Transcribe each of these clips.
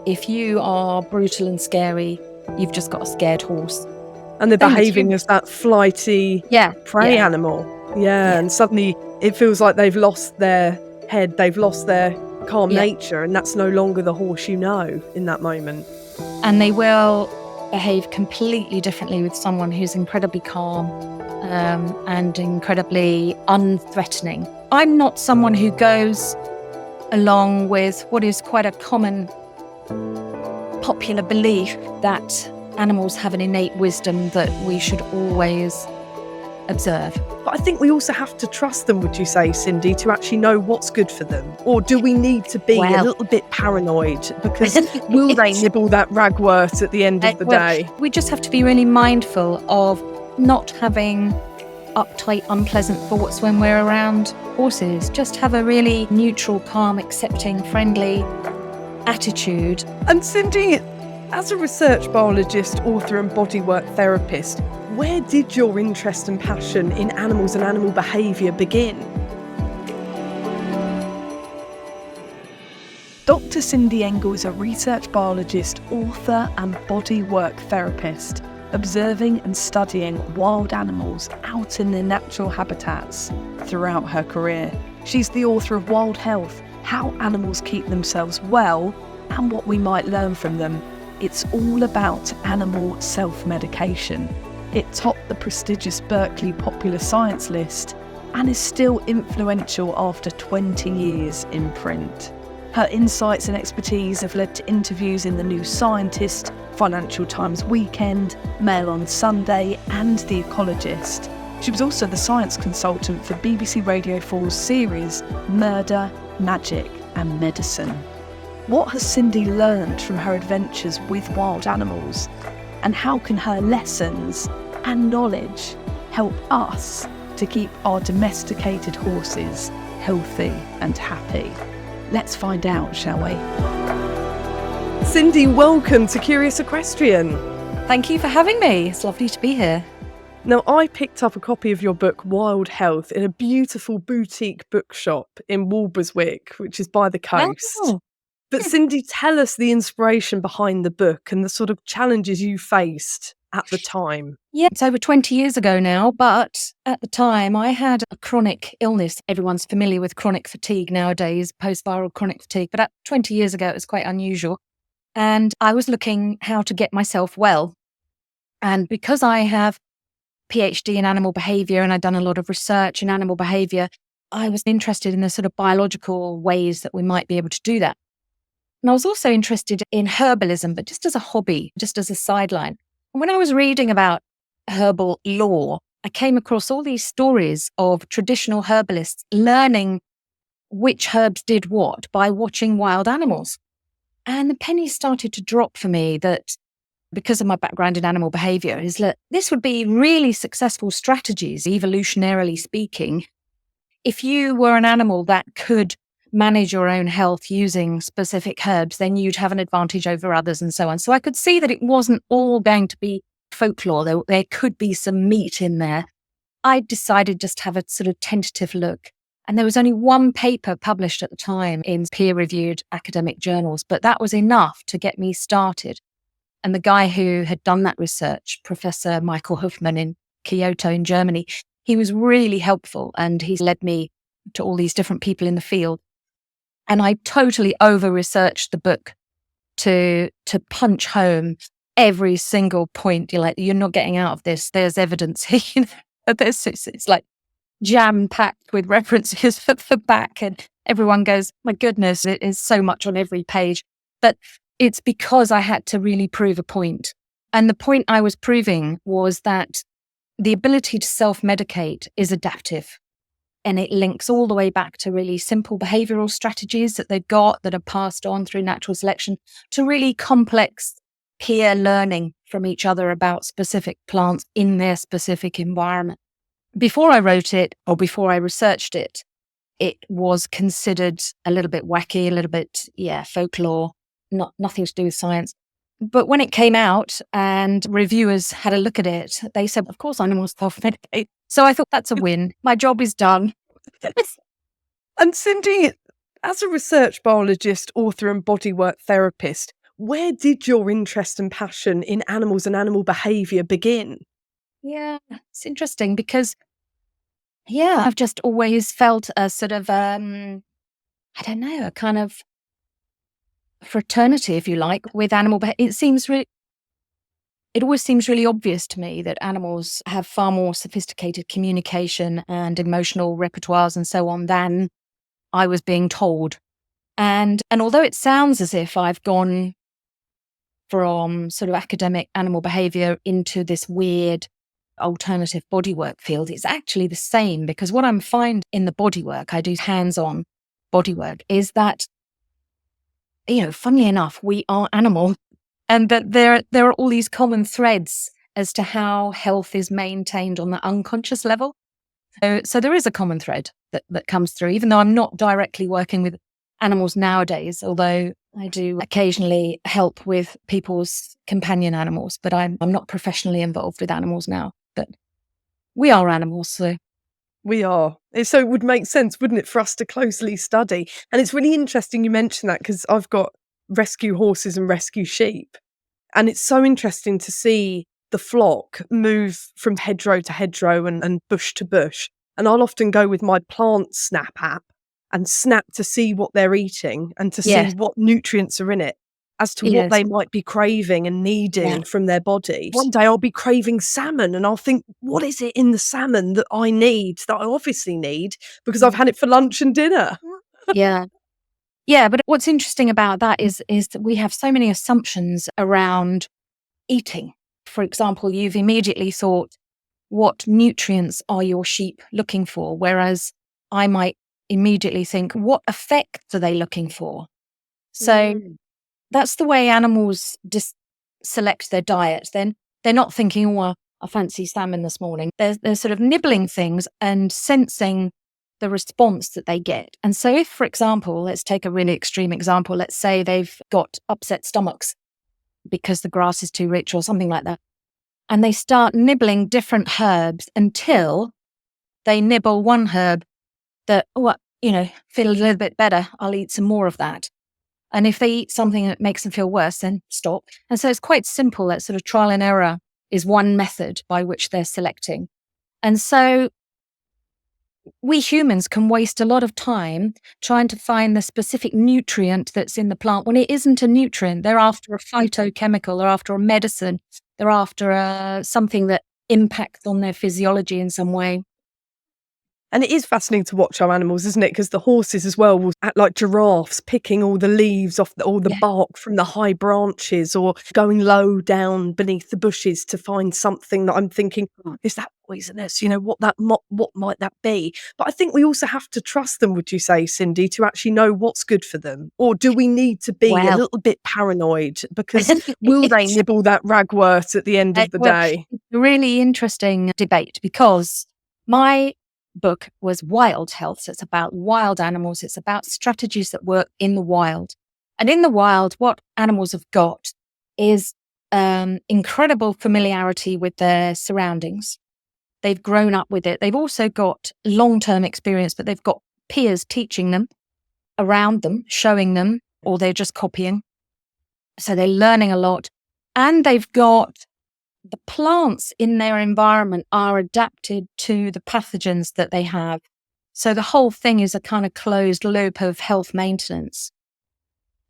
If you are brutal and scary, you've just got a scared horse. And they're behaving as that flighty prey animal. Yeah, and suddenly it feels like they've lost their head, they've lost their calm nature, and that's no longer the horse you know in that moment. And they will behave completely differently with someone who's incredibly calm and incredibly unthreatening. I'm not someone who goes along with what is quite a common popular belief that animals have an innate wisdom that we should always observe. But I think we also have to trust them, would you say, Cindy, to actually know what's good for them? Or do we need to be a little bit paranoid? Because will they nibble that ragwort at the end of the day? We just have to be really mindful of not having uptight, unpleasant thoughts when we're around horses. Just have a really neutral, calm, accepting, friendly attitude. And Cindy, as a research biologist, author and bodywork therapist, where did your interest and passion in animals and animal behaviour begin? Dr. Cindy Engel is a research biologist, author and bodywork therapist, observing and studying wild animals out in their natural habitats throughout her career. She's the author of Wild Health, How Animals Keep Themselves Well and What We Might Learn From Them. It's all about animal self-medication. It topped the prestigious Berkeley Popular Science list and is still influential after 20 years in print. Her insights and expertise have led to interviews in The New Scientist, Financial Times Weekend, Mail on Sunday and The Ecologist. She was also the science consultant for BBC Radio 4's series Murder, Magic and Medicine. What has Cindy learned from her adventures with wild animals? And how can her lessons and knowledge help us to keep our domesticated horses healthy and happy? Let's find out, shall we? Cindy, welcome to Curious Equestrian. Thank you for having me. It's lovely to be here. Now, I picked up a copy of your book, Wild Health, in a beautiful boutique bookshop in Walberswick, which is by the coast. Oh. But Cindy, tell us the inspiration behind the book and the sort of challenges you faced at the time. Yeah, it's over 20 years ago now, but at the time I had a chronic illness. Everyone's familiar with chronic fatigue nowadays, post-viral chronic fatigue, but 20 years ago it was quite unusual. And I was looking how to get myself well. And because I have PhD in animal behaviour and I'd done a lot of research in animal behaviour, I was interested in the sort of biological ways that we might be able to do that. And I was also interested in herbalism, but just as a hobby, just as a sideline. And when I was reading about herbal lore, I came across all these stories of traditional herbalists learning which herbs did what by watching wild animals. And the penny started to drop for me that because of my background in animal behavior is that this would be really successful strategies, evolutionarily speaking, if you were an animal that could manage your own health using specific herbs, then you'd have an advantage over others and so on. So I could see that it wasn't all going to be folklore. There could be some meat in there. I decided just to have a sort of tentative look. And there was only one paper published at the time in peer-reviewed academic journals, but that was enough to get me started. And the guy who had done that research, Professor Michael Huffman in Kyoto in Germany, he was really helpful and he led me to all these different people in the field. And I totally over-researched the book to punch home every single point. You're like, you're not getting out of this. There's evidence here. It's like jam-packed with references for the back. And everyone goes, my goodness, it is so much on every page. But it's because I had to really prove a point. And the point I was proving was that the ability to self-medicate is adaptive. And it links all the way back to really simple behavioral strategies that they've got that are passed on through natural selection to really complex peer learning from each other about specific plants in their specific environment. Before I wrote it or before I researched it, it was considered a little bit wacky, a little bit, folklore, nothing to do with science. But when it came out and reviewers had a look at it, they said, of course, animals self-medicate. So I thought that's a win. My job is done. And Cindy, as a research biologist, author and bodywork therapist, where did your interest and passion in animals and animal behaviour begin? Yeah, it's interesting because, I've just always felt a sort of, I don't know, a kind of fraternity, if you like, with it always seems really obvious to me that animals have far more sophisticated communication and emotional repertoires and so on than I was being told. And although it sounds as if I've gone from sort of academic animal behavior into this weird alternative bodywork field, it's actually the same, because what I'm finding in the bodywork, I do hands-on bodywork, is that, funnily enough, we are animal, and that there are all these common threads as to how health is maintained on the unconscious level. So there is a common thread that comes through, even though I'm not directly working with animals nowadays, although I do occasionally help with people's companion animals, but I'm not professionally involved with animals now. But we are animals, so. We are. So it would make sense, wouldn't it, for us to closely study? And it's really interesting you mention that, because I've got rescue horses and rescue sheep. And it's so interesting to see the flock move from hedgerow to hedgerow and bush to bush. And I'll often go with my plant snap app and snap to see what they're eating and to see Yes, what nutrients are in it, as to what yes, they might be craving and yeah. needing from their body. One day I'll be craving salmon and I'll think, what is it in the salmon that I need, that I obviously need, because I've had it for lunch and dinner? Yeah. Yeah, but what's interesting about that is that we have so many assumptions around eating. For example, you've immediately thought, what nutrients are your sheep looking for? Whereas I might immediately think, what effects are they looking for? So Mm. that's the way animals select their diet. Then they're not thinking, oh, well, I fancy salmon this morning. They're sort of nibbling things and sensing the response that they get. And so if, for example, let's take a really extreme example, let's say they've got upset stomachs because the grass is too rich or something like that, and they start nibbling different herbs until they nibble one herb that, feel a little bit better, I'll eat some more of that. And if they eat something that makes them feel worse, then stop. And so it's quite simple. That sort of trial and error is one method by which they're selecting. And so we humans can waste a lot of time trying to find the specific nutrient that's in the plant when it isn't a nutrient. They're after a phytochemical, they're after a medicine, they're after something that impacts on their physiology in some way. And it is fascinating to watch our animals, isn't it? Because the horses as well will act like giraffes, picking all the leaves off all the Yeah. bark from the high branches, or going low down beneath the bushes to find something that I'm thinking, is that poisonous? What might that be? But I think we also have to trust them, would you say, Cindy, to actually know what's good for them? Or do we need to be a Well, little bit paranoid? Because will they nibble that ragwort at the end of the well, day? it's a really interesting debate, because my book was Wild Health. So it's about wild animals. It's about strategies that work in the wild. And in the wild, what animals have got is incredible familiarity with their surroundings. They've grown up with it. They've also got long-term experience, but they've got peers teaching them, around them, showing them, or they're just copying. So they're learning a lot. And they've got the plants in their environment are adapted to the pathogens that they have. So the whole thing is a kind of closed loop of health maintenance.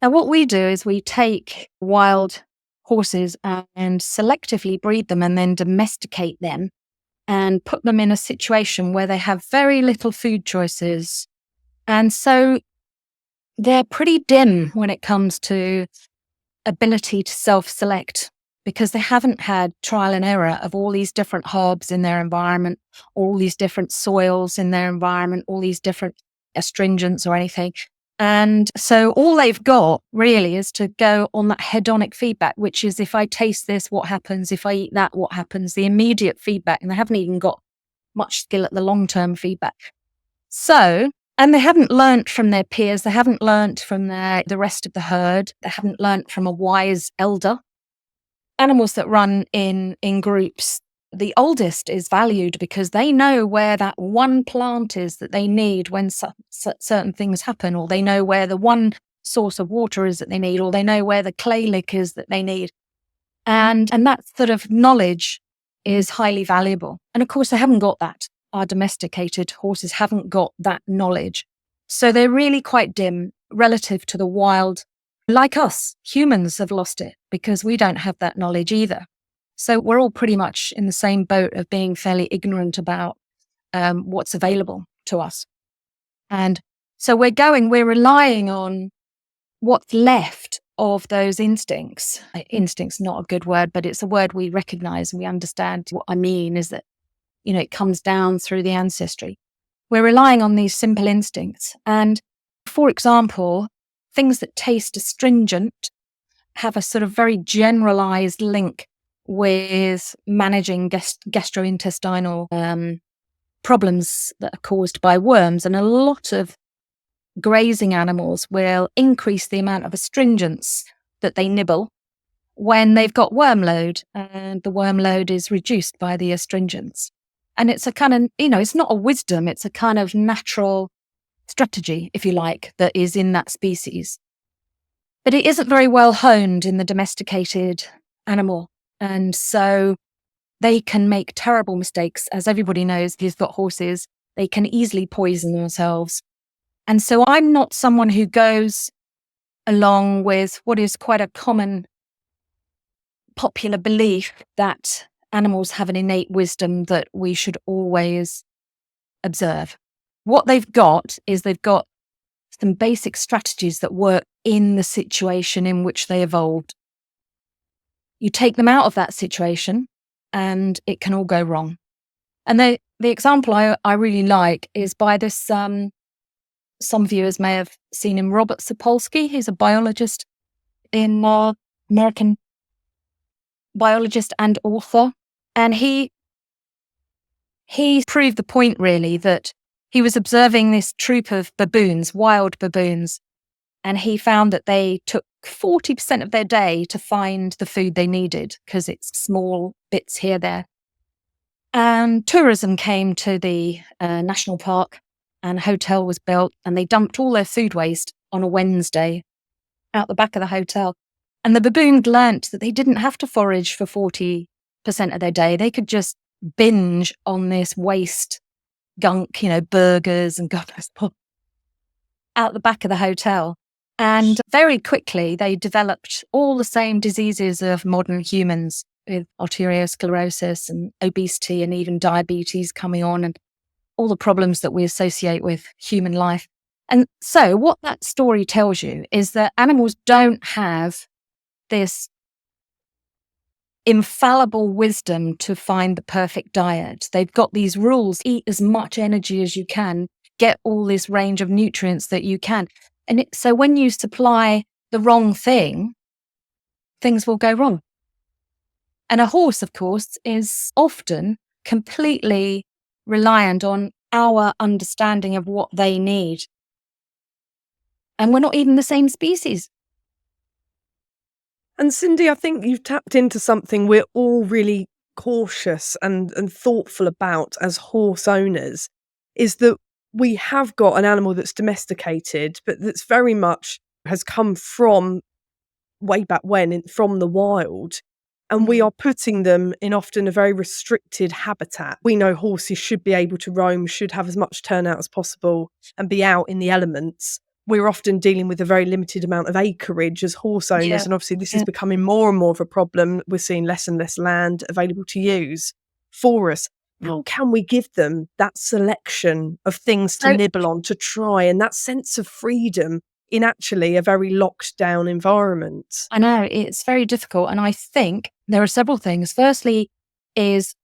Now, what we do is we take wild horses and selectively breed them and then domesticate them and put them in a situation where they have very little food choices. And so they're pretty dim when it comes to ability to self-select, because they haven't had trial and error of all these different herbs in their environment, all these different soils in their environment, all these different astringents or anything. And so all they've got really is to go on that hedonic feedback, which is, if I taste this, what happens? If I eat that, what happens? The immediate feedback. And they haven't even got much skill at the long-term feedback. So, and they haven't learnt from their peers. They haven't learnt from the rest of the herd. They haven't learnt from a wise elder. Animals that run in groups, the oldest is valued because they know where that one plant is that they need when certain things happen, or they know where the one source of water is that they need, or they know where the clay lick is that they need. And that sort of knowledge is highly valuable. And of course, they haven't got that. Our domesticated horses haven't got that knowledge. So they're really quite dim relative to the wild. Like us, humans have lost it because we don't have that knowledge either. So we're all pretty much in the same boat of being fairly ignorant about what's available to us. And so we're relying on what's left of those instincts. Instinct's not a good word, but it's a word we recognize and we understand. What I mean is that, it comes down through the ancestry. We're relying on these simple instincts. And for example, things that taste astringent have a sort of very generalized link with managing gastrointestinal problems that are caused by worms. And a lot of grazing animals will increase the amount of astringents that they nibble when they've got worm load, and the worm load is reduced by the astringents. And it's a kind of, it's not a wisdom, it's a kind of natural strategy, if you like, that is in that species. But it isn't very well honed in the domesticated animal. And so they can make terrible mistakes. As everybody knows, if you've got horses, they can easily poison themselves. And so I'm not someone who goes along with what is quite a common popular belief that animals have an innate wisdom that we should always observe. What they've got is they've got some basic strategies that work in the situation in which they evolved. You take them out of that situation and it can all go wrong. And the example I really like is by this, some viewers may have seen him, Robert Sapolsky. He's a biologist in American biologist and author. And he proved the point really that he was observing this troop of baboons, wild baboons, and he found that they took 40% of their day to find the food they needed because it's small bits here, there. And tourism came to the national park and a hotel was built and they dumped all their food waste on a Wednesday out the back of the hotel. And the baboons learnt that they didn't have to forage for 40% of their day. They could just binge on this waste gunk, burgers and God knows what, out the back of the hotel. And very quickly, they developed all the same diseases of modern humans with arteriosclerosis and obesity and even diabetes coming on and all the problems that we associate with human life. And so what that story tells you is that animals don't have this infallible wisdom to find the perfect diet. They've got these rules: eat as much energy as you can, get all this range of nutrients that you can. And so when you supply the wrong thing, things will go wrong. And a horse, of course, is often completely reliant on our understanding of what they need. And we're not even the same species. And Cindy, I think you've tapped into something we're all really cautious and thoughtful about as horse owners, is that we have got an animal that's domesticated, but that's very much has come from way back when, from the wild. And we are putting them in often a very restricted habitat. We know horses should be able to roam, should have as much turnout as possible and be out in the elements. We're often dealing with a very limited amount of acreage as horse owners. Yeah. And obviously this is becoming more and more of a problem. We're seeing less and less land available to use for us. How can we give them that selection of things to nibble on, to try, and that sense of freedom in actually a very locked down environment? I know, it's very difficult. And I think there are several things. Firstly is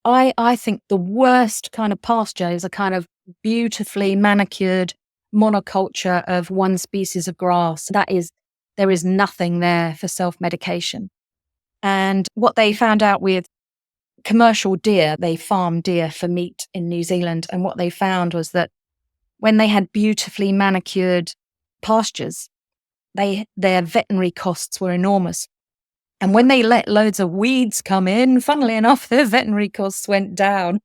I think the worst kind of pasture is a kind of beautifully manicured monoculture of one species of grass. There is nothing there for self-medication. And what they found out with commercial deer, they farm deer for meat in New Zealand. And what they found was that when they had beautifully manicured pastures, their veterinary costs were enormous. And when they let loads of weeds come in, funnily enough, their veterinary costs went down.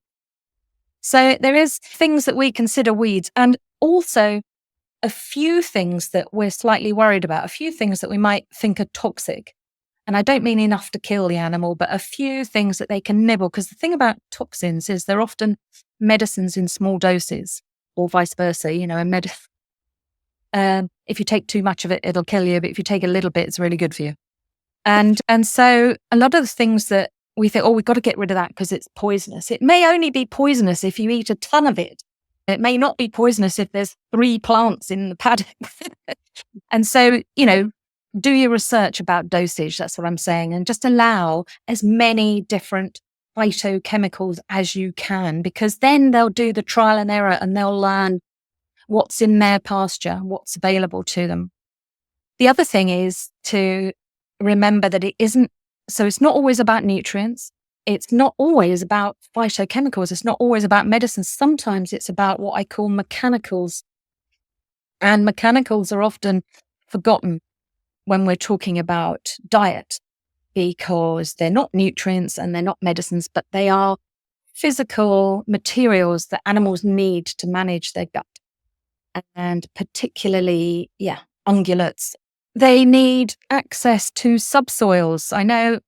So there is things that we consider weeds. And also a few things that we're slightly worried about, a few things that we might think are toxic. And I don't mean enough to kill the animal, but a few things that they can nibble. Because the thing about toxins is they're often medicines in small doses, or vice versa. If you take too much of it, it'll kill you. But if you take a little bit, it's really good for you. And so a lot of the things that we think, we've got to get rid of that because it's poisonous. It may only be poisonous if you eat a ton of it. It may not be poisonous if there's 3 plants in the paddock. And so, do your research about dosage. That's what I'm saying. And just allow as many different phytochemicals as you can, because then they'll do the trial and error and they'll learn what's in their pasture, what's available to them. The other thing is to remember that it's not always about nutrients. It's not always about phytochemicals. It's not always about medicines. Sometimes it's about what I call mechanicals. And mechanicals are often forgotten when we're talking about diet, because they're not nutrients and they're not medicines, but they are physical materials that animals need to manage their gut. And particularly, ungulates. They need access to subsoils. I know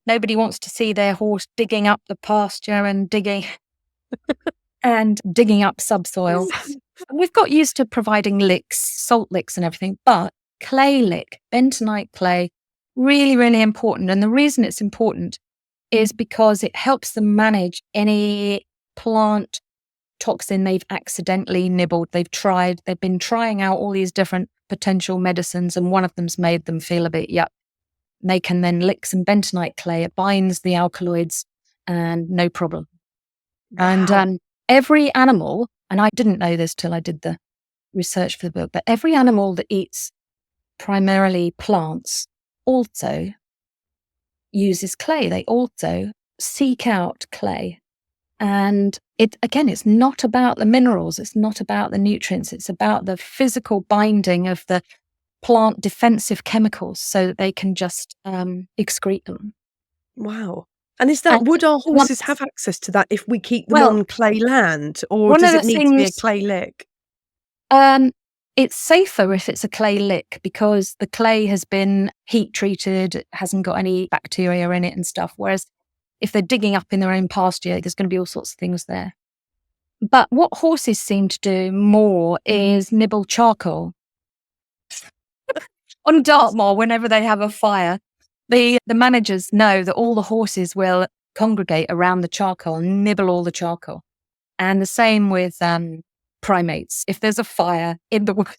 nobody wants to see their horse digging up the pasture and digging up subsoil. We've got used to providing licks, salt licks and everything, but clay lick, bentonite clay, really, really important. And the reason it's important is because it helps them manage any plant toxin they've accidentally nibbled. They've been trying out all these different potential medicines, and one of them's made them feel a bit yuck. They can then lick some bentonite clay. It binds the alkaloids and no problem. Wow. And every animal, and I didn't know this till I did the research for the book, but every animal that eats primarily plants also uses clay. They also seek out clay. And it's not about the minerals. It's not about the nutrients. It's about the physical binding of the plant defensive chemicals so that they can just excrete them. Wow. And would our horses have access to that if we keep them on clay land, or does it need to be a clay lick? It's safer if it's a clay lick, because the clay has been heat treated, it hasn't got any bacteria in it and stuff. Whereas if they're digging up in their own pasture, there's going to be all sorts of things there. But what horses seem to do more is nibble charcoal. On Dartmoor, whenever they have a fire, the managers know that all the horses will congregate around the charcoal and nibble all the charcoal. And the same with primates. If there's a fire in the woods,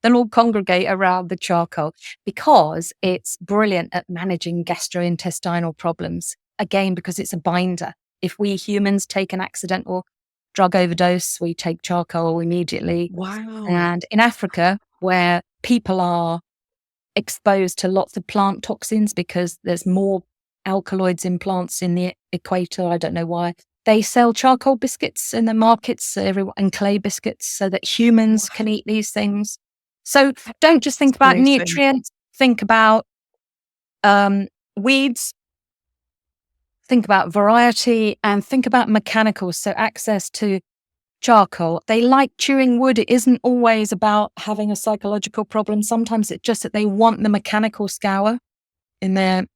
they'll all congregate around the charcoal, because it's brilliant at managing gastrointestinal problems. Again, because it's a binder. If we humans take an accidental drug overdose, we take charcoal immediately. Wow. And in Africa, where people are exposed to lots of plant toxins because there's more alkaloids in plants in the equator, I don't know why, they sell charcoal biscuits in the markets, and clay biscuits, so that humans can eat these things. So don't just think about nutrients, think about weeds, think about variety, and think about mechanicals. So access to charcoal. They like chewing wood. It isn't always about having a psychological problem. Sometimes it's just that they want the mechanical scour in there.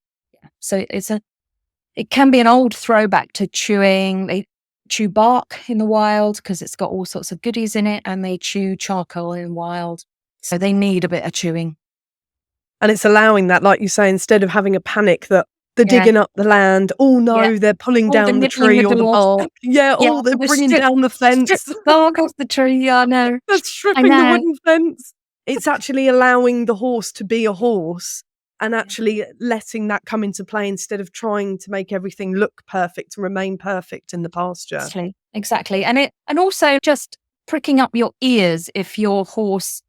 So it can be an old throwback to chewing. They chew bark in the wild because it's got all sorts of goodies in it, and they chew charcoal in wild. So they need a bit of chewing. And it's allowing that, like you say, instead of having a panic that they're digging up the land. Oh no, they're pulling down the tree or the bark. They're bringing down the fence. The bark off the tree, I know. They're stripping the wooden fence. It's actually allowing the horse to be a horse and actually letting that come into play instead of trying to make everything look perfect and remain perfect in the pasture. Exactly. And also just pricking up your ears if your horse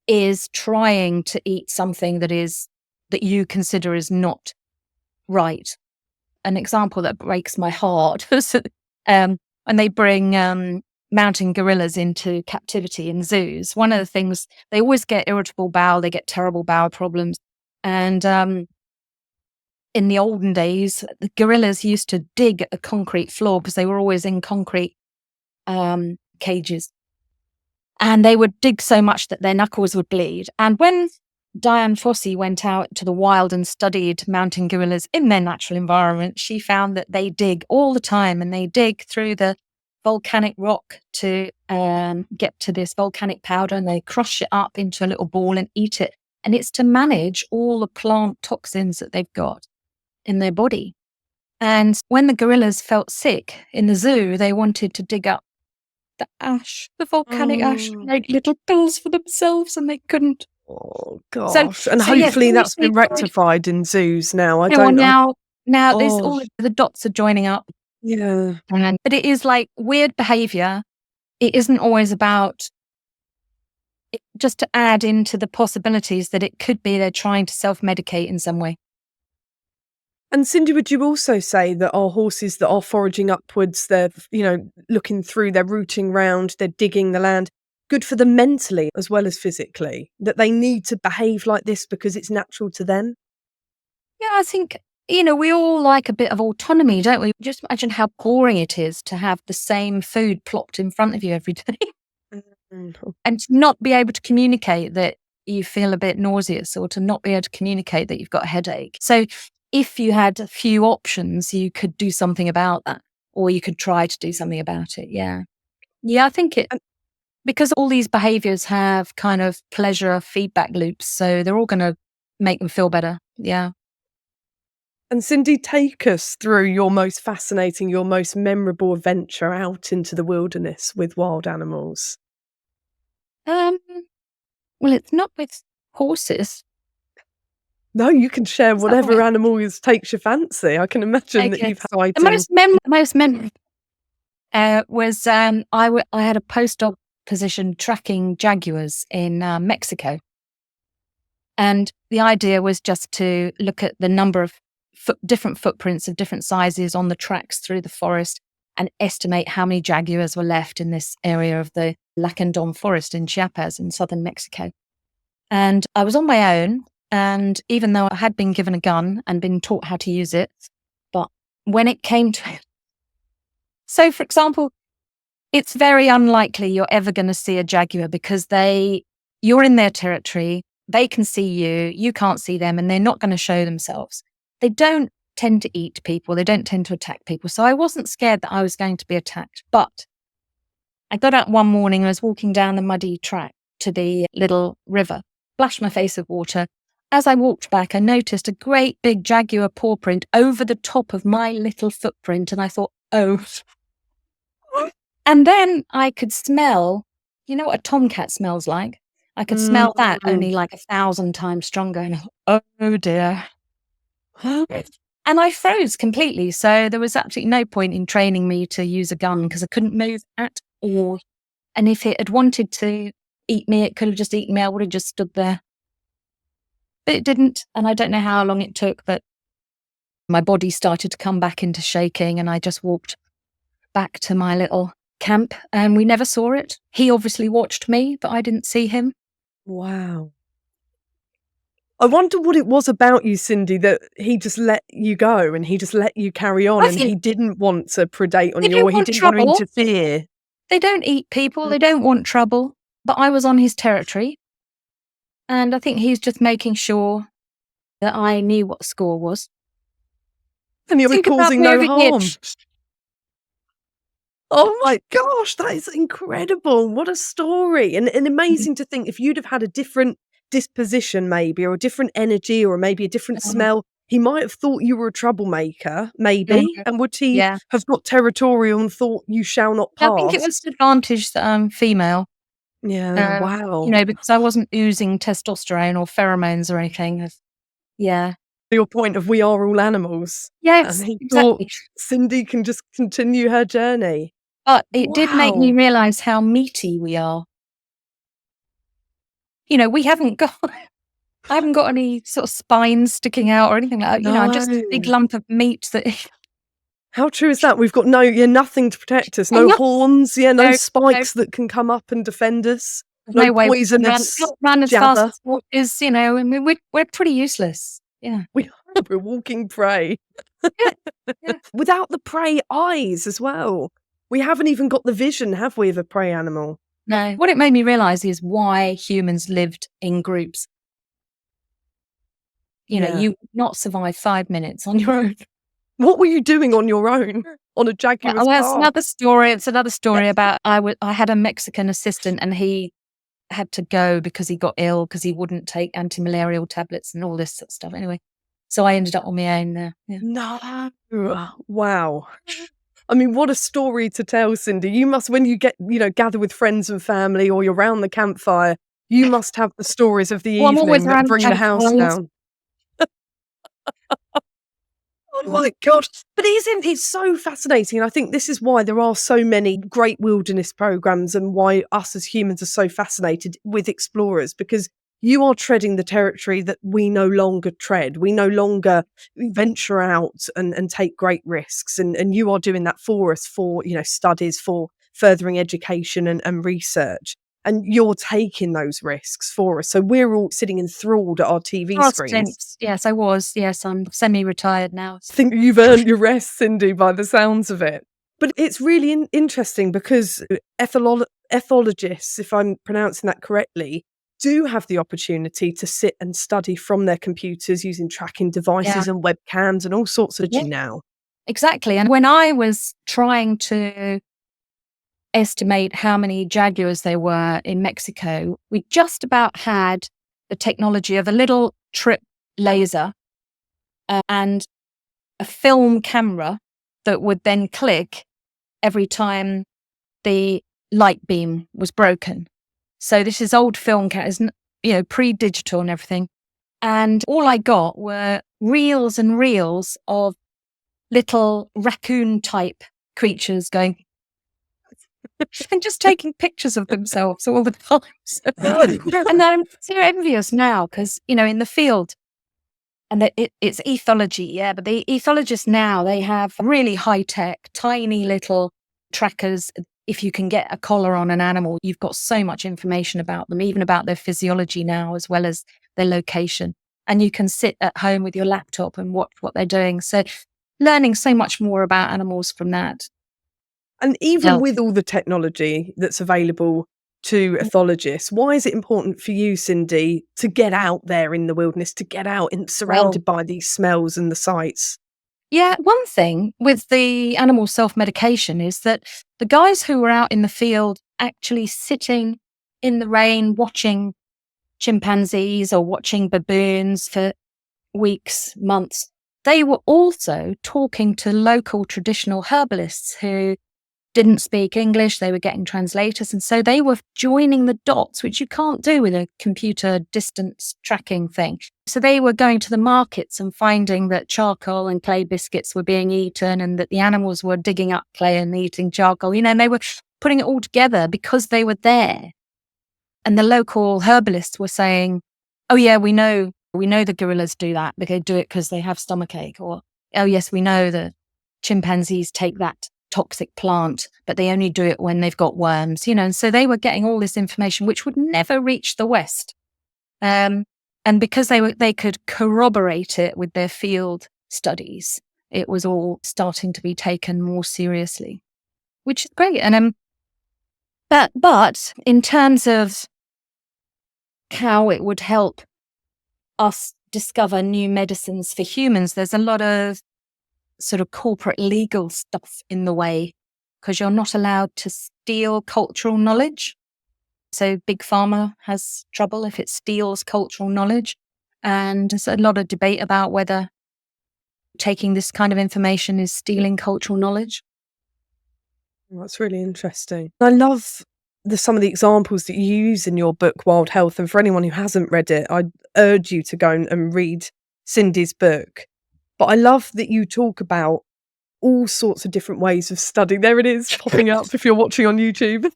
is trying to eat something that you consider is not right. An example that breaks my heart was when they bring mountain gorillas into captivity in zoos. One of the things, they always get irritable bowel, they get terrible bowel problems. And in the olden days, the gorillas used to dig a concrete floor because they were always in concrete cages. And they would dig so much that their knuckles would bleed. And when Diane Fossey went out to the wild and studied mountain gorillas in their natural environment, she found that they dig all the time, and they dig through the volcanic rock to get to this volcanic powder, and they crush it up into a little ball and eat it. And it's to manage all the plant toxins that they've got in their body. And when the gorillas felt sick in the zoo, they wanted to dig up the ash, the volcanic ash, and make little pills for themselves, and they couldn't. Oh gosh! And yes, hopefully we that's been need- rectified in zoos now. I Yeah, don't. now there's Oh all the dots are joining up. yeah. But it is like weird behavior. It isn't always about just to add into the possibilities that it could be they're trying to self-medicate in some way. And Cindy, would you also say that our horses that are foraging upwards, they're, looking through, they're rooting round, they're digging the land, good for them mentally as well as physically, that they need to behave like this because it's natural to them? Yeah, I think, we all like a bit of autonomy, don't we? Just imagine how boring it is to have the same food plopped in front of you every day and to not be able to communicate that you feel a bit nauseous, or to not be able to communicate that you've got a headache. So if you had a few options, you could do something about that, or you could try to do something about it. Yeah. Yeah, I think because all these behaviors have kind of pleasure feedback loops, so they're all going to make them feel better. Yeah. And Cindy, take us through your most fascinating, your most memorable adventure out into the wilderness with wild animals. Well, it's not with horses. No, you can share Is that whatever right? animal takes your fancy. I can imagine that Okay. you've The had most memorable was I had a postdoc position tracking jaguars in Mexico. And the idea was just to look at the number of different footprints of different sizes on the tracks through the forest and estimate how many jaguars were left in this area of the Lacandon forest in Chiapas in southern Mexico. And I was on my own. And even though I had been given a gun and been taught how to use it, but when it came to it, so for example, it's very unlikely you're ever going to see a jaguar because you're in their territory, they can see you, you can't see them, and they're not going to show themselves. They don't tend to eat people, they don't tend to attack people. So I wasn't scared that I was going to be attacked. But I got out one morning, I was walking down the muddy track to the little river, splashed my face with water. As I walked back, I noticed a great big jaguar paw print over the top of my little footprint, and I thought, oh. And then I could smell, you know what a tomcat smells like? I could smell that only like 1,000 times stronger. And I thought, oh dear. And I froze completely. So there was absolutely no point in training me to use a gun because I couldn't move at all. And if it had wanted to eat me, it could have just eaten me. I would have just stood there. But it didn't. And I don't know how long it took, but my body started to come back into shaking, and I just walked back to my little camp, and we never saw it. He obviously watched me, but I didn't see him. Wow. I wonder what it was about you, Cindy, that he just let you go and he just let you carry on, and he didn't want to predate on They you, don't or he want didn't want to trouble. interfere. They don't eat people. They don't want trouble. But I was on his territory. And I think he's just making sure that I knew what the score was. And you were Think about causing no moving harm. it. Oh my gosh, that is incredible. What a story. And amazing to think if you'd have had a different disposition maybe, or a different energy, or maybe a different smell, he might have thought you were a troublemaker, maybe. And would he Yeah. have got territorial and thought you shall not I pass? think it was an advantage that I'm female. Yeah, wow. Because I wasn't oozing testosterone or pheromones or anything. Yeah. Your point of we are all animals. Yes, And he thought exactly. Cindy can just continue her journey. But it did make me Wow. realise how meaty we are. I haven't got any sort of spines sticking out or anything like that. I'm just a big No. lump of meat that How true is that? We've got nothing to protect us. No no- horns, no no- spikes that can come up and defend us. there's no way we can poisonous run as jabber. fast as horses, I mean, we're pretty useless. Yeah. We're walking prey. Yeah. Without the prey eyes as well. We haven't even got the vision, have we, of a prey animal? No. What it made me realise is why humans lived in groups. You would not survive 5 minutes on your own. What were you doing on your own on a jaguar's Well, it's path? another story. It's another story about I had a Mexican assistant and he had to go because he got ill because he wouldn't take anti-malarial tablets and all this sort of stuff. Anyway, so I ended up on my own there. Yeah. No. Wow. I mean, what a story to tell, Cindy. You must, when you get, gather with friends and family or you're around the campfire, you must have the stories of the Well, I'm always evening that around bring the house campfires. down. Oh my God. But it's so fascinating. And I think this is why there are so many great wilderness programs and why us as humans are so fascinated with explorers, because you are treading the territory that we no longer tread. We no longer venture out and take great risks. And you are doing that for us for, studies, for furthering education and research. And you're taking those risks for us. So we're all sitting enthralled at our TV screens. Yes, I was. Yes, I'm semi-retired now. I think you've earned your rest, Cindy, by the sounds of it. But it's really interesting because ethologists, if I'm pronouncing that correctly, do have the opportunity to sit and study from their computers using tracking devices and webcams and all sorts of now. Exactly. And when I was trying to estimate how many jaguars there were in Mexico, we just about had the technology of a little trip laser and a film camera that would then click every time the light beam was broken. So this is old film cameras, pre-digital and everything. And all I got were reels and reels of little raccoon-type creatures going and just taking pictures of themselves all the time. And I'm so envious now because, in the field, and it's ethology, but the ethologists now, they have really high-tech, tiny little trackers. If you can get a collar on an animal, you've got so much information about them, even about their physiology now, as well as their location. And you can sit at home with your laptop and watch what they're doing. So learning so much more about animals from that. And even with all the technology that's available to ethologists, why is it important for you, Cindy, to get out there in the wilderness, to get out and surrounded by these smells and the sights? Yeah, one thing with the animal self-medication is that the guys who were out in the field actually sitting in the rain watching chimpanzees or watching baboons for weeks, months, they were also talking to local traditional herbalists who didn't speak English. They were getting translators. And so they were joining the dots, which you can't do with a computer distance tracking thing. So they were going to the markets and finding that charcoal and clay biscuits were being eaten and that the animals were digging up clay and eating charcoal, and they were putting it all together because they were there. And the local herbalists were saying, oh yeah, we know the gorillas do that. They do it because they have stomachache. Or, oh yes, we know the chimpanzees take that toxic plant, but they only do it when they've got worms, and so they were getting all this information which would never reach the West. And because they could corroborate it with their field studies, it was all starting to be taken more seriously, which is great. And but in terms of how it would help us discover new medicines for humans, there's a lot of sort of corporate legal stuff in the way because you're not allowed to steal cultural knowledge. So Big Pharma has trouble if it steals cultural knowledge. And there's a lot of debate about whether taking this kind of information is stealing cultural knowledge. That's really interesting. I love some of the examples that you use in your book, Wild Health. And for anyone who hasn't read it, I urge you to go and read Cindy's book. But I love that you talk about all sorts of different ways of studying. There it is, popping up if you're watching on YouTube.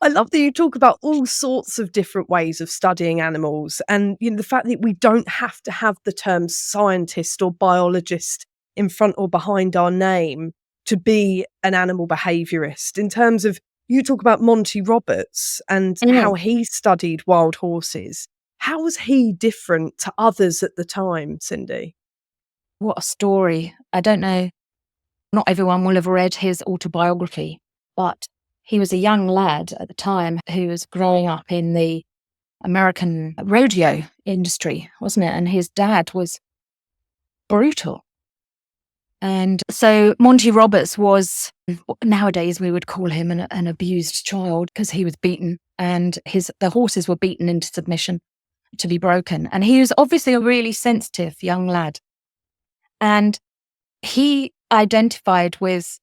I love that you talk about all sorts of different ways of studying animals. And the fact that we don't have to have the term scientist or biologist in front or behind our name to be an animal behaviourist. In terms of, you talk about Monty Roberts and how he studied wild horses. How was he different to others at the time, Cindy? What a story. I don't know. Not everyone will have read his autobiography, but he was a young lad at the time who was growing up in the American rodeo industry, wasn't it? And his dad was brutal. And so Monty Roberts was, nowadays we would call him an abused child, because he was beaten, and the horses were beaten into submission to be broken. And he was obviously a really sensitive young lad. And he identified with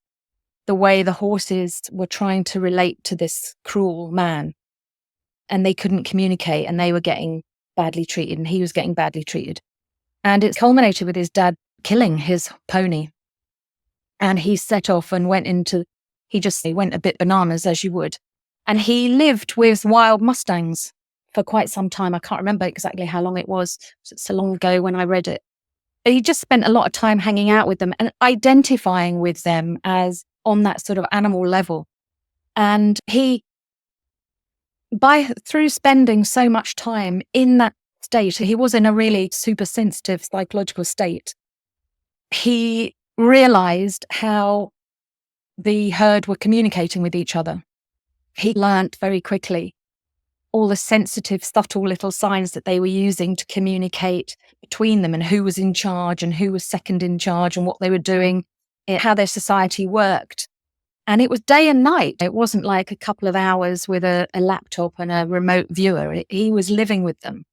the way the horses were trying to relate to this cruel man, and they couldn't communicate, and they were getting badly treated, and he was getting badly treated. And it culminated with his dad killing his pony. And he set off and he went a bit bananas, as you would. And he lived with wild Mustangs for quite some time. I can't remember exactly how long it was. It's so long ago when I read it. But he just spent a lot of time hanging out with them and identifying with them as on that sort of animal level. And through spending so much time in that state, he was in a really super sensitive psychological state. He realized how the herd were communicating with each other. He learnt very quickly all the sensitive, subtle little signs that they were using to communicate between them, and who was in charge and who was second in charge, and what they were doing, how their society worked. And it was day and night. It wasn't like a couple of hours with a laptop and a remote viewer. He was living with them.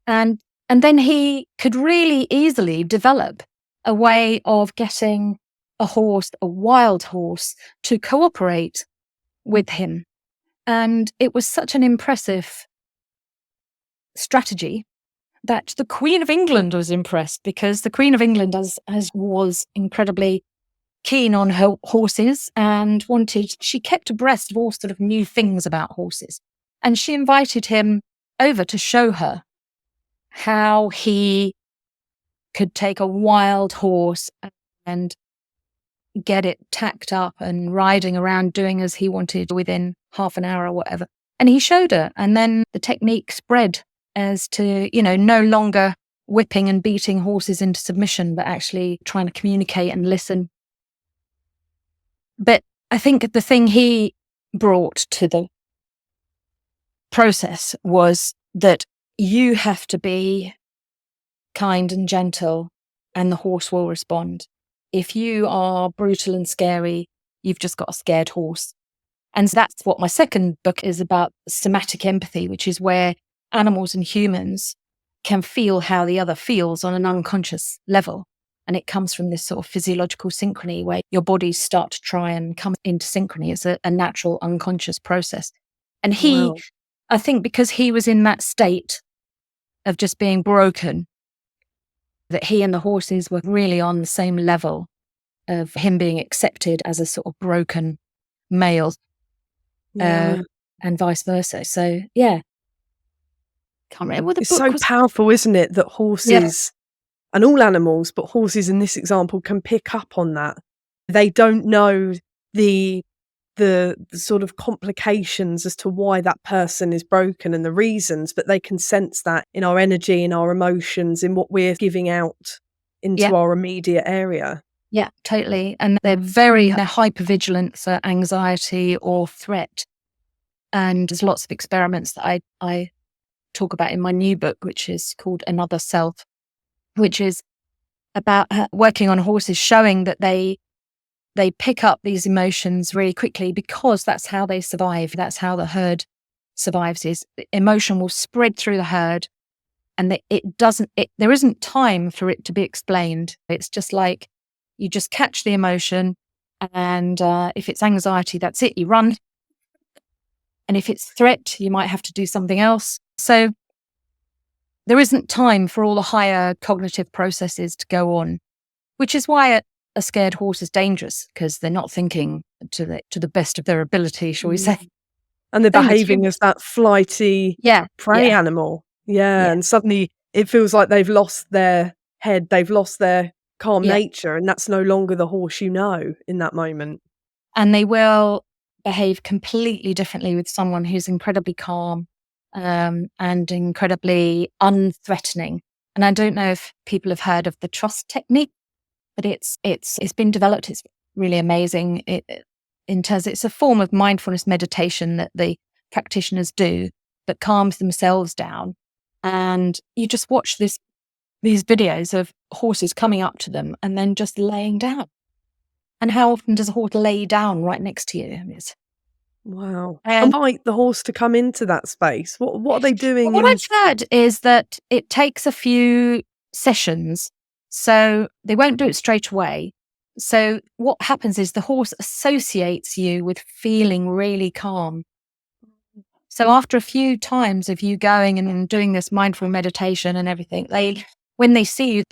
And then he could really easily develop a way of getting a wild horse, to cooperate with him. And it was such an impressive strategy that the Queen of England was impressed, because the Queen of England was incredibly keen on her horses and she kept abreast of all sort of new things about horses. And she invited him over to show her how he could take a wild horse and get it tacked up and riding around doing as he wanted within half an hour or whatever. And he showed her. And then the technique spread as to, no longer whipping and beating horses into submission, but actually trying to communicate and listen. But I think the thing he brought to the process was that you have to be kind and gentle, and the horse will respond. If you are brutal and scary, you've just got a scared horse. And that's what my second book is about, somatic empathy, which is where animals and humans can feel how the other feels on an unconscious level. And it comes from this sort of physiological synchrony where your bodies start to try and come into synchrony. It's a natural unconscious process. And I think because he was in that state of just being broken, that he and the horses were really on the same level of him being accepted as a sort of broken male, and vice versa. So, yeah. Can't remember what the book was. So powerful, isn't it, that horses, and all animals, but horses in this example, can pick up on that. They don't know the sort of complications as to why that person is broken and the reasons, but they can sense that in our energy, in our emotions, in what we're giving out into our immediate area. Yeah, totally. And they're hypervigilant for anxiety or threat. And there's lots of experiments that I talk about in my new book, which is called Another Self, which is about working on horses, showing that they pick up these emotions really quickly, because that's how they survive. That's how the herd survives, is emotion will spread through the herd, and there isn't time for it to be explained. It's just like you just catch the emotion, and if it's anxiety, that's it, you run. And if it's threat, you might have to do something else. So there isn't time for all the higher cognitive processes to go on, which is why a scared horse is dangerous, because they're not thinking to the best of their ability, shall we say. And they're behaving as that flighty prey animal. Yeah. And suddenly it feels like they've lost their head, they've lost their calm nature, and that's no longer the horse in that moment. And they will behave completely differently with someone who's incredibly calm and incredibly unthreatening. And I don't know if people have heard of the trust technique, but it's been developed. It's really amazing. in terms, it's a form of mindfulness meditation that the practitioners do that calms themselves down. And you just watch these videos of horses coming up to them and then just laying down. And how often does a horse lay down right next to you? Wow. And Invite the horse to come into that space. What are they doing? what I've heard is that it takes a few sessions, so they won't do it straight away. So what happens is the horse associates you with feeling really calm. So after a few times of you going and doing this mindful meditation and everything, when they see you,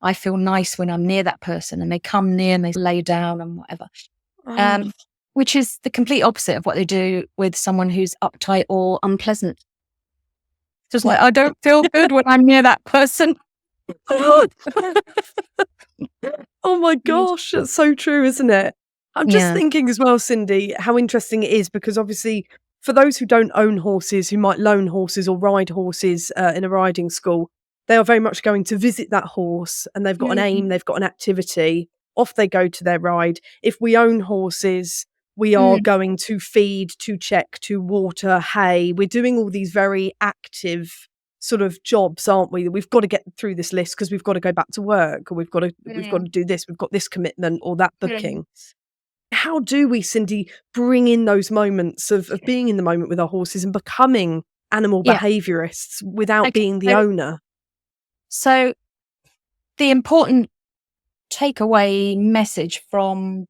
I feel nice when I'm near that person, and they come near and they lay down and whatever. Which is the complete opposite of what they do with someone who's uptight or unpleasant. Just like, I don't feel good when I'm near that person. Oh my gosh, that's so true, isn't it? I'm just thinking as well, Cindy, how interesting it is, because obviously for those who don't own horses, who might loan horses or ride horses in a riding school, they are very much going to visit that horse, and they've got an aim, they've got an activity. Off they go to their ride. If we own horses, we are going to feed, to check, to water, hay. We're doing all these very active sort of jobs, aren't we? We've got to get through this list because we've got to go back to work, or we've got to do this, we've got this commitment or that booking. How do we, Cindy, bring in those moments of being in the moment with our horses and becoming animal behaviourists without being the owner? So the important takeaway message from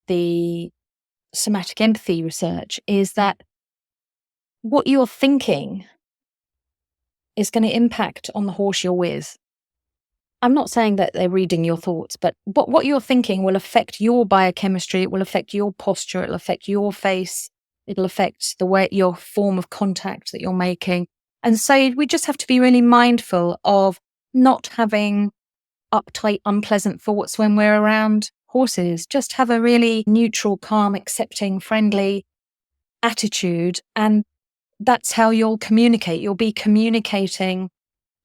the somatic empathy research is that what you're thinking is going to impact on the horse you're with. I'm not saying that they're reading your thoughts, but what you're thinking will affect your biochemistry, it will affect your posture, it'll affect your face, it'll affect the way, your form of contact that you're making. And so we just have to be really mindful of not having uptight, unpleasant thoughts when we're around horses. Just have a really neutral, calm, accepting, friendly attitude. And that's how you'll communicate. You'll be communicating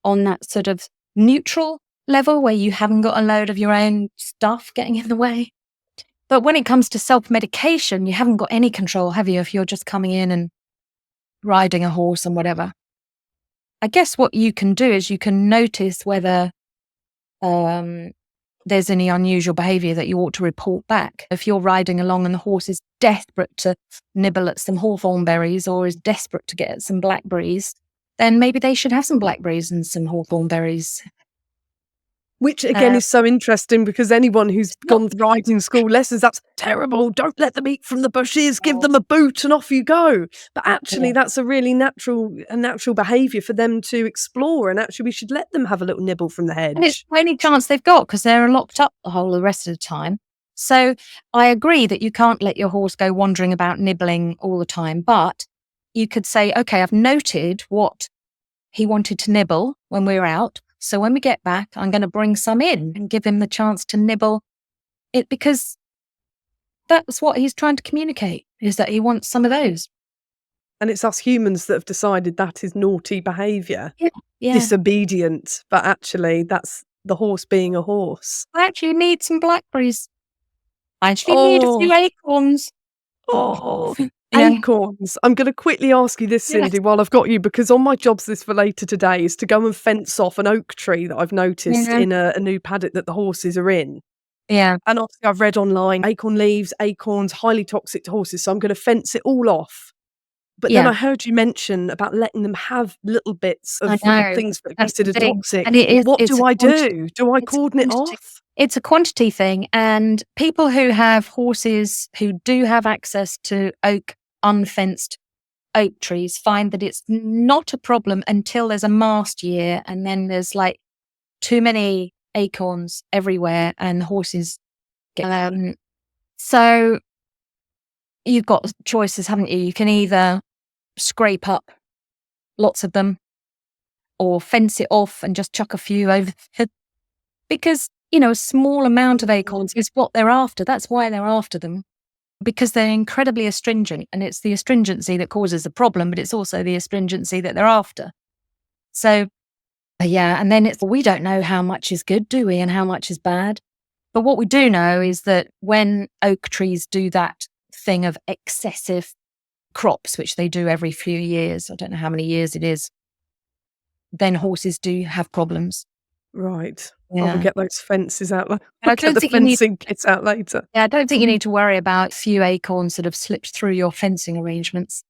on that sort of neutral level where you haven't got a load of your own stuff getting in the way. But when it comes to self-medication, you haven't got any control, have you, if you're just coming in and riding a horse and whatever. I guess what you can do is you can notice whether there's any unusual behaviour that you ought to report back. If you're riding along and the horse is desperate to nibble at some hawthorn berries or is desperate to get at some blackberries, then maybe they should have some blackberries and some hawthorn berries. Which again is so interesting, because anyone who's gone riding school lessons, that's terrible. Don't let them eat from the bushes, give them a boot and off you go. But actually that's a really natural behaviour for them to explore, and actually we should let them have a little nibble from the hedge. And it's the only chance they've got, because they're locked up the whole of the rest of the time. So I agree that you can't let your horse go wandering about nibbling all the time, but you could say, okay, I've noted what he wanted to nibble when we were out. So when we get back, I'm going to bring some in and give him the chance to nibble it, because that's what he's trying to communicate, is that he wants some of those. And it's us humans that have decided that is naughty behaviour, Yeah. disobedient, but actually that's the horse being a horse. I actually need some blackberries. I actually need a few acorns. Acorns. I'm going to quickly ask you this, Cindy, while I've got you, because on my jobs list for later today is to go and fence off an oak tree that I've noticed in a new paddock that the horses are in. Yeah. And obviously I've read online, acorn leaves, acorns, highly toxic to horses, so I'm going to fence it all off. But then I heard you mention about letting them have little bits of things that are considered toxic. And what do I do? Do I cordon it off? It's a quantity thing. And people who have horses who do have access to unfenced oak trees find that it's not a problem until there's a mast year, and then there's like too many acorns everywhere and horses get so you've got choices, haven't you? You can either scrape up lots of them or fence it off and just chuck a few over the head, because a small amount of acorns is what they're after. That's why they're after them, because they're incredibly astringent, and it's the astringency that causes the problem, but it's also the astringency that they're after. So and then we don't know how much is good, do we, and how much is bad. But what we do know is that when oak trees do that thing of excessive crops, which they do every few years, I don't know how many years it is, then horses do have problems. Right. I will Yeah. get those fences out. And I'll get the fencing kits out later. I don't think you need to worry about a few acorns that have slipped through your fencing arrangements.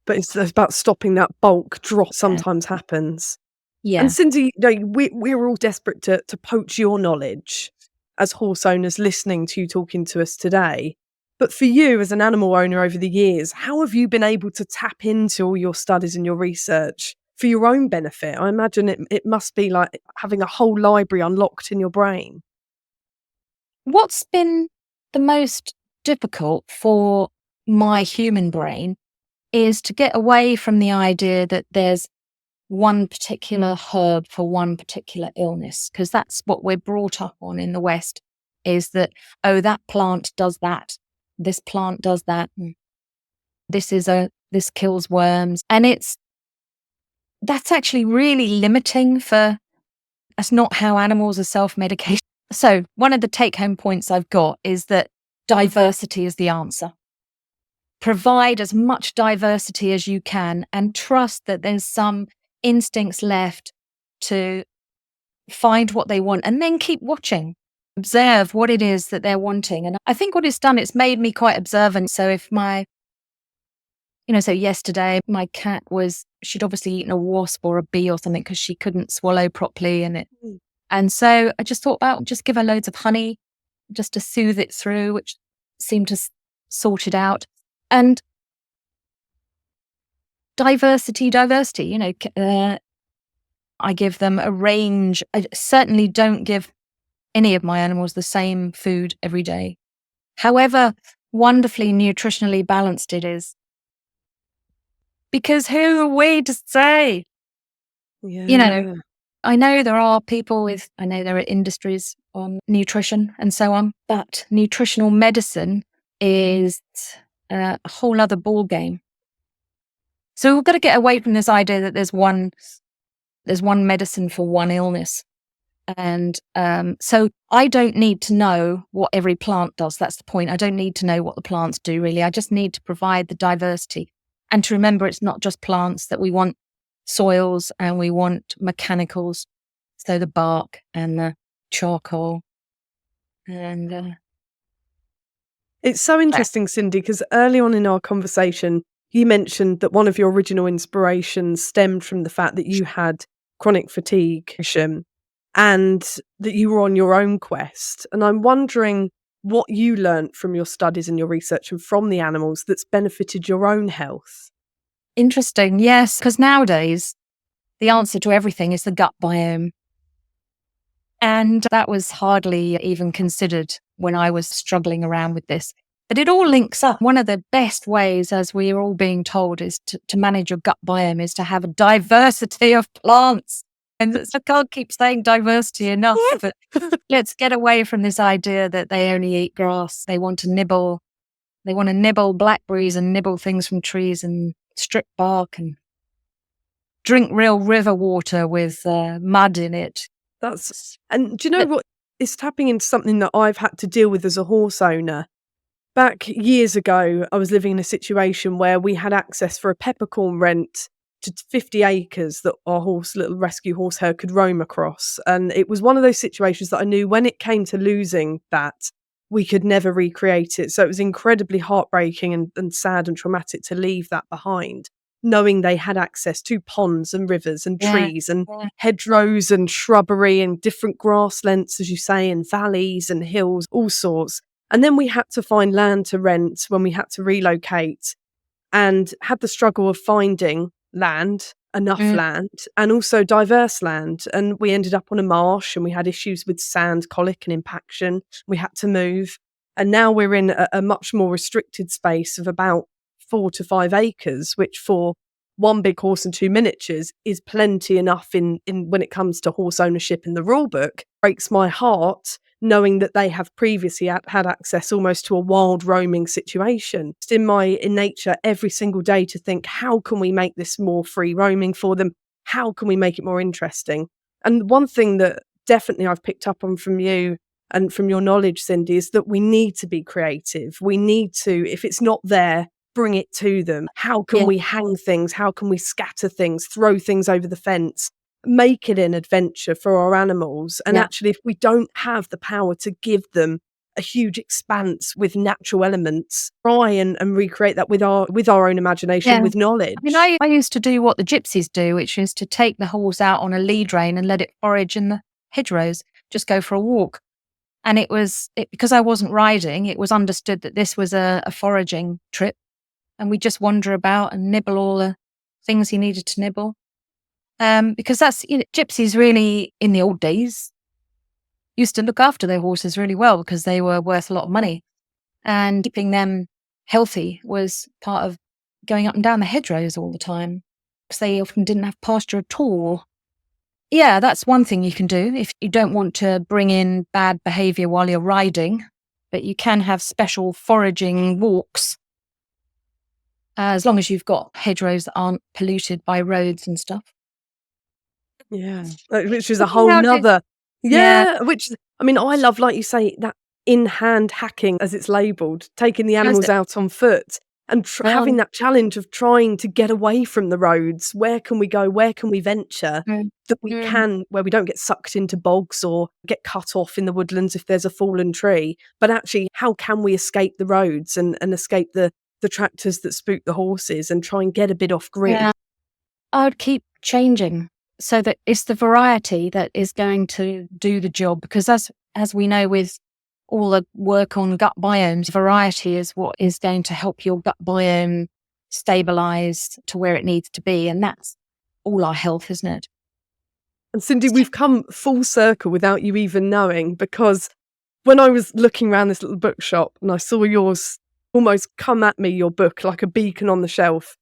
But it's about stopping that bulk drop Yeah. sometimes happens. Yeah. And Cindy, we're all desperate to poach your knowledge as horse owners listening to you talking to us today. But for you as an animal owner over the years, how have you been able to tap into all your studies and your research for your own benefit? I imagine it must be like having a whole library unlocked in your brain. What's been the most difficult for my human brain is to get away from the idea that there's one particular herb for one particular illness, because that's what we're brought up on in the West, is that, oh, that plant does that, this plant does that, and this kills worms. And that's actually really limiting that's not how animals are self-medicating. So one of the take-home points I've got is that diversity is the answer. Provide as much diversity as you can and trust that there's some instincts left to find what they want, and then keep watching. Observe what it is that they're wanting. And I think what it's done, it's made me quite observant. So if so yesterday my cat she'd obviously eaten a wasp or a bee or something because she couldn't swallow properly. And so I just thought about just give her loads of honey just to soothe it through, which seemed to sort it out. And diversity. I give them a range. I certainly don't give any of my animals the same food every day, however wonderfully nutritionally balanced it is. Because who are we to say? Yeah. I know there are there are industries on nutrition and so on, but nutritional medicine is a whole other ball game. So we've got to get away from this idea that there's one medicine for one illness. And so I don't need to know what every plant does. That's the point. I don't need to know what the plants do, really. I just need to provide the diversity. And to remember, it's not just plants, that we want soils and we want mechanicals. So the bark and the charcoal. And it's so interesting, Cindy, because early on in our conversation, you mentioned that one of your original inspirations stemmed from the fact that you had chronic fatigue and that you were on your own quest. And I'm wondering what you learnt from your studies and your research and from the animals that's benefited your own health. Interesting, yes, because nowadays the answer to everything is the gut biome. And that was hardly even considered when I was struggling around with this. But it all links up. One of the best ways, as we are all being told, is to manage your gut biome is to have a diversity of plants. And I can't keep saying diversity enough, but let's get away from this idea that they only eat grass. They want to nibble blackberries and nibble things from trees and strip bark and drink real river water with mud in it. And do you know what? It's tapping into something that I've had to deal with as a horse owner. Back years ago, I was living in a situation where we had access for a peppercorn rent to 50 acres that our little rescue horse herd could roam across. And it was one of those situations that I knew when it came to losing that, we could never recreate it. So it was incredibly heartbreaking and sad and traumatic to leave that behind, knowing they had access to ponds and rivers and trees and hedgerows and shrubbery and different grass lengths, as you say, and valleys and hills, all sorts. And then we had to find land to rent when we had to relocate, and had the struggle of finding enough land, and also diverse land. And we ended up on a marsh and we had issues with sand, colic and impaction. We had to move. And now we're in a much more restricted space of about 4 to 5 acres, which for one big horse and 2 miniatures is plenty enough in when it comes to horse ownership in the rule book. Breaks my heart knowing that they have previously had access almost to a wild roaming situation. It's in my nature every single day to think, how can we make this more free roaming for them? How can we make it more interesting? And one thing that definitely I've picked up on from you and from your knowledge, Cindy, is that we need to be creative. We need to, if it's not there, bring it to them. How can we hang things? How can we scatter things, throw things over the fence, make it an adventure for our animals? And actually, if we don't have the power to give them a huge expanse with natural elements, try and recreate that with our own imagination, with knowledge. I used to do what the gypsies do, which is to take the horse out on a lead rein and let it forage in the hedgerows, just go for a walk. And because I wasn't riding, it was understood that this was a foraging trip. And we just wander about and nibble all the things he needed to nibble. Because gypsies really, in the old days, used to look after their horses really well because they were worth a lot of money. And keeping them healthy was part of going up and down the hedgerows all the time, because they often didn't have pasture at all. Yeah, that's one thing you can do if you don't want to bring in bad behaviour while you're riding, but you can have special foraging walks, as long as you've got hedgerows that aren't polluted by roads and stuff. Yeah, which is a whole nother... Yeah, which, I mean, I love, like you say, that in-hand hacking, as it's labelled, taking the animals out on foot and having that challenge of trying to get away from the roads. Where can we go? Where can we venture that we can, where we don't get sucked into bogs or get cut off in the woodlands if there's a fallen tree? But actually, how can we escape the roads and escape the tractors that spook the horses and try and get a bit off grid? Yeah. I would keep changing, so that it's the variety that is going to do the job, because as we know with all the work on gut biomes, variety is what is going to help your gut biome stabilise to where it needs to be, and that's all our health, isn't it? And Cindy, we've come full circle without you even knowing, because when I was looking around this little bookshop and I saw yours almost come at me, your book, like a beacon on the shelf,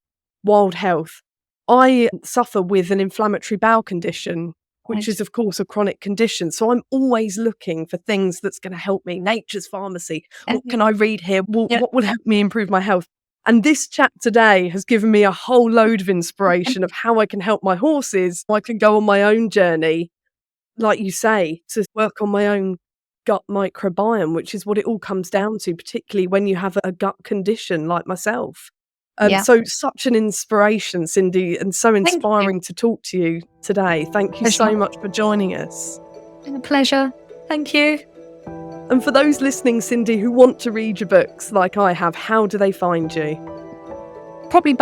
Wild Health, I suffer with an inflammatory bowel condition, which is, of course, a chronic condition. So I'm always looking for things that's going to help me. Nature's pharmacy. What can I read here? What will help me improve my health? And this chat today has given me a whole load of inspiration of how I can help my horses. I can go on my own journey, like you say, to work on my own gut microbiome, which is what it all comes down to, particularly when you have a gut condition like myself. So such an inspiration, Cindy, and so inspiring to talk to you today. Thank you so much for joining us. It's been a pleasure. Thank you. And for those listening, Cindy, who want to read your books like I have, how do they find you? Probably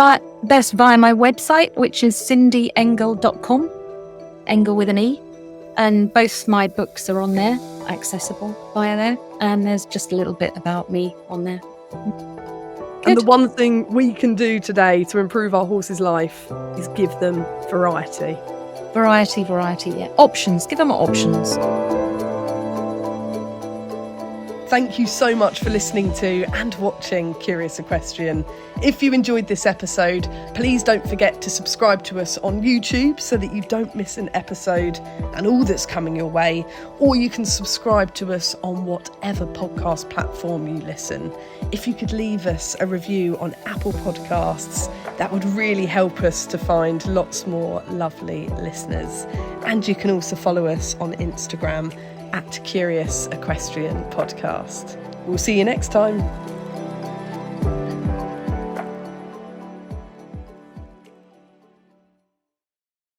best via my website, which is cindyengel.com, Engel with an E. And both my books are on there, accessible via there. And there's just a little bit about me on there. And the one thing we can do today to improve our horse's life is give them variety. Variety, yeah. Options. Give them options. Thank you so much for listening to and watching Curious Equestrian. If you enjoyed this episode, please don't forget to subscribe to us on YouTube so that you don't miss an episode and all that's coming your way. Or you can subscribe to us on whatever podcast platform you listen. If you could leave us a review on Apple Podcasts, that would really help us to find lots more lovely listeners. And you can also follow us on Instagram @Curious Equestrian Podcast. We'll see you next time.